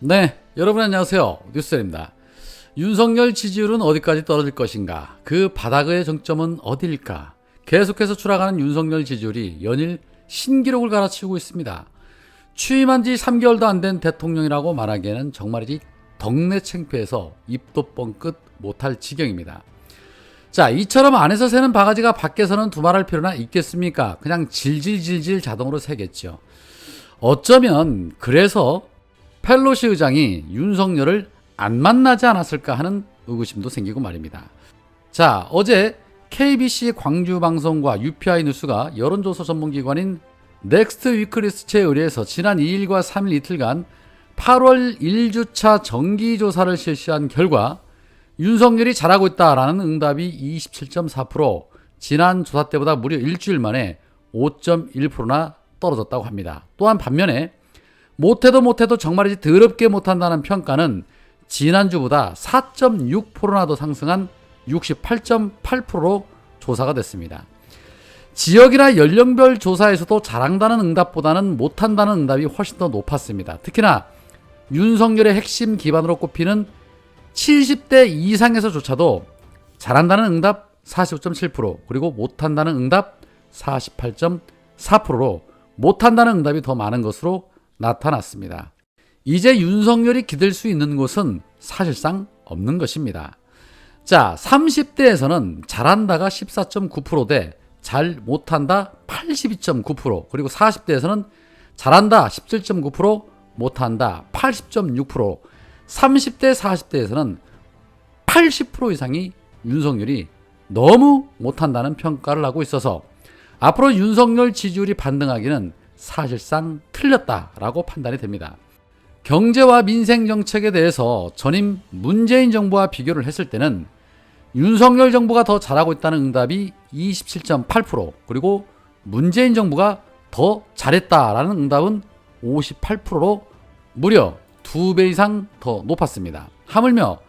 네, 여러분 안녕하세요. 뉴스입니다. 윤석열 지지율은 어디까지 떨어질 것인가? 그 바닥의 정점은 어디일까? 계속해서 추락하는 윤석열 지지율이 연일 신기록을 갈아치우고 있습니다. 취임한 지 3개월도 안 된 대통령이라고 말하기에는 정말이지 덕내 창피해서 입도 뻥끗 못할 지경입니다. 자, 이처럼 안에서 새는 바가지가 밖에서는 두말할 필요나 있겠습니까? 그냥 질질질질 자동으로 새겠죠. 어쩌면 그래서 펠로시 의장이 윤석열을 안 만나지 않았을까 하는 의구심도 생기고 말입니다. 자, 어제 KBC 광주방송과 UPI 뉴스가 여론조사 전문기관인 넥스트 위클리스트에 의뢰해서 지난 2일과 3일 이틀간 8월 1주차 정기조사를 실시한 결과 윤석열이 잘하고 있다라는 응답이 27.4%, 지난 조사 때보다 무려 일주일 만에 5.1%나 떨어졌다고 합니다. 또한 반면에 못해도 정말이지 더럽게 못한다는 평가는 지난주보다 4.6%나 더 상승한 68.8%로 조사가 됐습니다. 지역이나 연령별 조사에서도 잘한다는 응답보다는 못한다는 응답이 훨씬 더 높았습니다. 특히나 윤석열의 핵심 기반으로 꼽히는 70대 이상에서조차도 잘한다는 응답 45.7%, 그리고 못한다는 응답 48.4%로 못한다는 응답이 더 많은 것으로 나타났습니다. 이제 윤석열이 기댈 수 있는 곳은 사실상 없는 것입니다. 자, 30대에서는 잘한다가 14.9%대 잘 못한다 82.9%, 그리고 40대에서는 잘한다 17.9%, 못한다 80.6%, 30대 40대에서는 80% 이상이 윤석열이 너무 못한다는 평가를 하고 있어서 앞으로 윤석열 지지율이 반등하기는 사실상 틀렸다라고 판단이 됩니다. 경제와 민생 정책에 대해서 전임 문재인 정부와 비교를 했을 때는 윤석열 정부가 더 잘하고 있다는 응답이 27.8%, 그리고 문재인 정부가 더 잘했다라는 응답은 58%로 무려 2배 이상 더 높았습니다. 하물며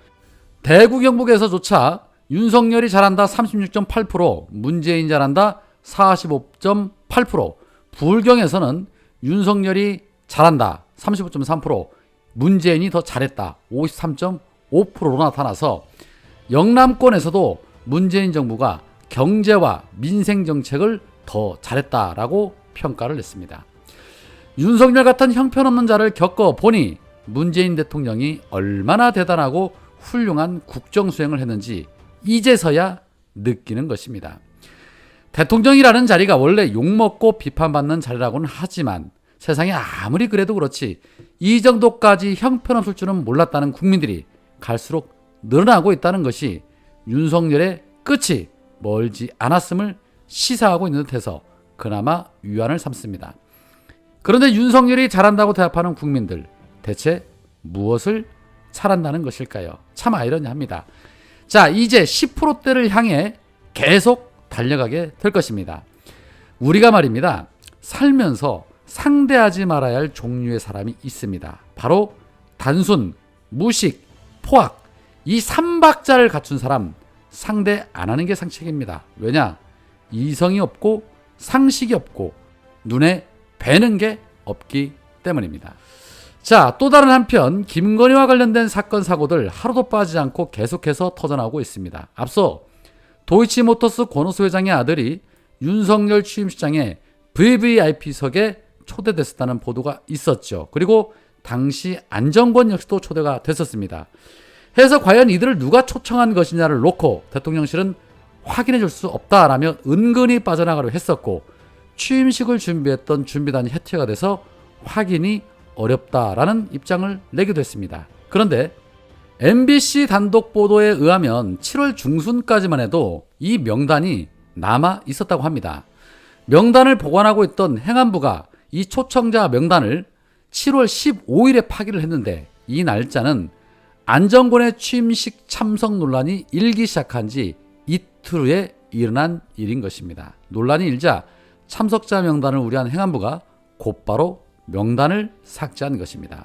대구 경북에서조차 윤석열이 잘한다 36.8%, 문재인 잘한다 45.8%, 부울경에서는 윤석열이 잘한다 35.3%, 문재인이 더 잘했다 53.5%로 나타나서 영남권에서도 문재인 정부가 경제와 민생 정책을 더 잘했다라고 평가를 했습니다. 윤석열 같은 형편없는 자를 겪어보니 문재인 대통령이 얼마나 대단하고 훌륭한 국정수행을 했는지 이제서야 느끼는 것입니다. 대통령이라는 자리가 원래 욕먹고 비판받는 자리라고는 하지만 세상에 아무리 그래도 그렇지 이 정도까지 형편없을 줄은 몰랐다는 국민들이 갈수록 늘어나고 있다는 것이 윤석열의 끝이 멀지 않았음을 시사하고 있는 듯해서 그나마 위안을 삼습니다. 그런데 윤석열이 잘한다고 대답하는 국민들, 대체 무엇을 잘한다는 것일까요? 참 아이러니합니다. 자, 이제 10%대를 향해 계속 달려가게 될 것입니다. 우리가 말입니다, 살면서 상대하지 말아야 할 종류의 사람이 있습니다. 바로 단순, 무식, 포악, 이 3박자를 갖춘 사람 상대 안 하는 게 상책입니다. 왜냐? 이성이 없고 상식이 없고 눈에 뵈는 게 없기 때문입니다. 자, 또 다른 한편 김건희와 관련된 사건 사고들 하루도 빠지지 않고 계속해서 터져나오고 있습니다. 앞서 도이치모터스 권오수 회장의 아들이 윤석열 취임식장에 VVIP석에 초대됐었다는 보도가 있었죠. 그리고 당시 안정권 역시도 초대가 됐었습니다. 해서 과연 이들을 누가 초청한 것이냐를 놓고 대통령실은 확인해 줄 수 없다라며 은근히 빠져나가려 했었고, 취임식을 준비했던 준비단이 해체가 돼서 확인이 어렵다라는 입장을 내기도 했습니다. 그런데 MBC 단독 보도에 의하면 7월 중순까지만 해도 이 명단이 남아 있었다고 합니다. 명단을 보관하고 있던 행안부가 이 초청자 명단을 7월 15일에 파기를 했는데, 이 날짜는 안정권의 취임식 참석 논란이 일기 시작한 지 이틀 후에 일어난 일인 것입니다. 논란이 일자 참석자 명단을 우려한 행안부가 곧바로 명단을 삭제한 것입니다.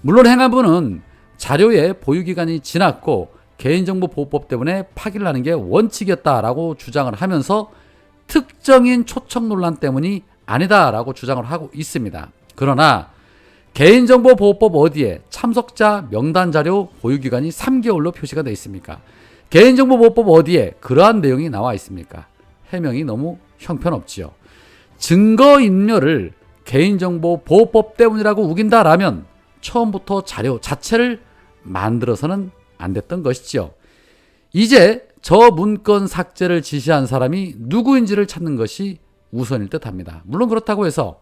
물론 행안부는 자료의 보유기간이 지났고 개인정보보호법 때문에 파기를 하는 게 원칙이었다라고 주장을 하면서 특정인 초청 논란 때문이 아니다라고 주장을 하고 있습니다. 그러나 개인정보보호법 어디에 참석자 명단 자료 보유기간이 3개월로 표시가 되어 있습니까? 개인정보보호법 어디에 그러한 내용이 나와 있습니까? 해명이 너무 형편없지요. 증거인멸을 개인정보보호법 때문이라고 우긴다라면 처음부터 자료 자체를 만들어서는 안 됐던 것이지요. 이제 저 문건 삭제를 지시한 사람이 누구인지를 찾는 것이 우선일 듯 합니다. 물론 그렇다고 해서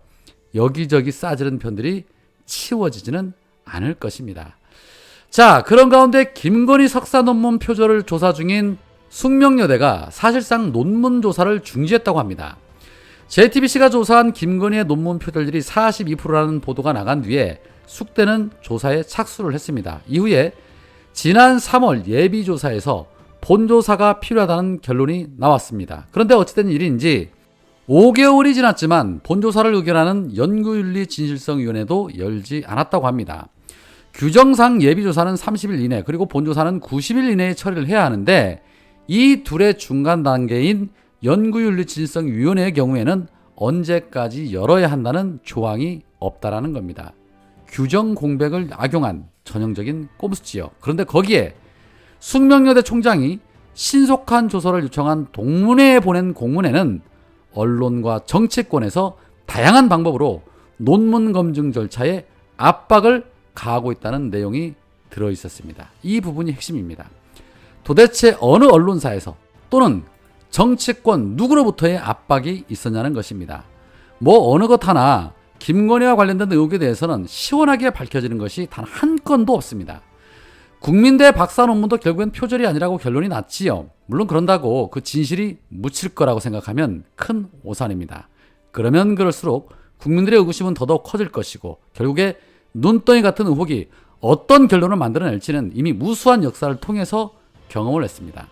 여기저기 싸지른 편들이 치워지지는 않을 것입니다. 자, 그런 가운데 김건희 석사 논문 표절을 조사 중인 숙명여대가 사실상 논문 조사를 중지했다고 합니다. JTBC가 조사한 김건희의 논문 표절률이 42%라는 보도가 나간 뒤에 숙대는 조사에 착수를 했습니다. 이후에 지난 3월 예비조사에서 본조사가 필요하다는 결론이 나왔습니다. 그런데 어찌된 일인지 5개월이 지났지만 본조사를 의결하는 연구윤리진실성위원회도 열지 않았다고 합니다. 규정상 예비조사는 30일 이내 그리고 본조사는 90일 이내에 처리를 해야 하는데 이 둘의 중간 단계인 연구윤리진실성위원회의 경우에는 언제까지 열어야 한다는 조항이 없다라는 겁니다. 규정 공백을 악용한 전형적인 꼼수지요. 그런데 거기에 숙명여대 총장이 신속한 조사를 요청한 동문회에 보낸 공문에는 언론과 정치권에서 다양한 방법으로 논문 검증 절차에 압박을 가하고 있다는 내용이 들어있었습니다. 이 부분이 핵심입니다. 도대체 어느 언론사에서 또는 정치권 누구로부터의 압박이 있었냐는 것입니다. 뭐 어느 것 하나 김건희와 관련된 의혹에 대해서는 시원하게 밝혀지는 것이 단 한 건도 없습니다. 국민대 박사 논문도 결국엔 표절이 아니라고 결론이 났지요. 물론 그런다고 그 진실이 묻힐 거라고 생각하면 큰 오산입니다. 그러면 그럴수록 국민들의 의구심은 더더욱 커질 것이고 결국에 눈덩이 같은 의혹이 어떤 결론을 만들어낼지는 이미 무수한 역사를 통해서 경험을 했습니다.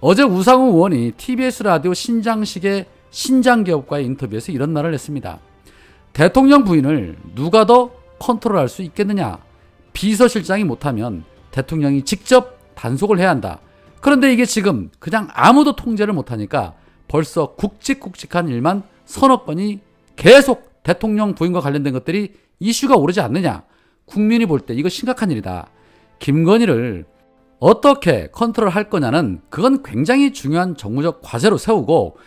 어제 우상호 의원이 TBS 라디오 신장식의 신장기업과의 인터뷰에서 이런 말을 했습니다. 대통령 부인을 누가 더 컨트롤할 수 있겠느냐? 비서실장이 못하면 대통령이 직접 단속을 해야 한다. 그런데 이게 지금 그냥 아무도 통제를 못하니까 벌써 굵직굵직한 일만 서너 건이 계속 대통령 부인과 관련된 것들이 이슈가 오르지 않느냐. 국민이 볼 때 이거 심각한 일이다. 김건희를 어떻게 컨트롤할 거냐는 그건 굉장히 중요한 정무적 과제로 세우고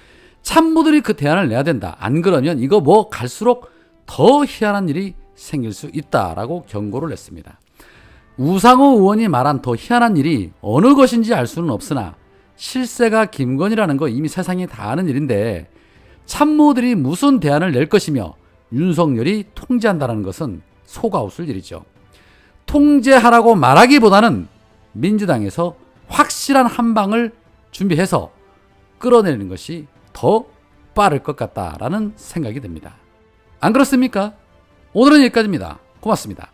참모들이 그 대안을 내야 된다. 안 그러면 이거 뭐 갈수록 더 희한한 일이 생길 수 있다라고 경고를 냈습니다. 우상호 의원이 말한 더 희한한 일이 어느 것인지 알 수는 없으나 실세가 김건희라는 거 이미 세상이 다 아는 일인데 참모들이 무슨 대안을 낼 것이며 윤석열이 통제한다는 것은 속아웃을 일이죠. 통제하라고 말하기보다는 민주당에서 확실한 한 방을 준비해서 끌어내리는 것이 더 빠를 것 같다라는 생각이 듭니다. 안 그렇습니까? 오늘은 여기까지입니다. 고맙습니다.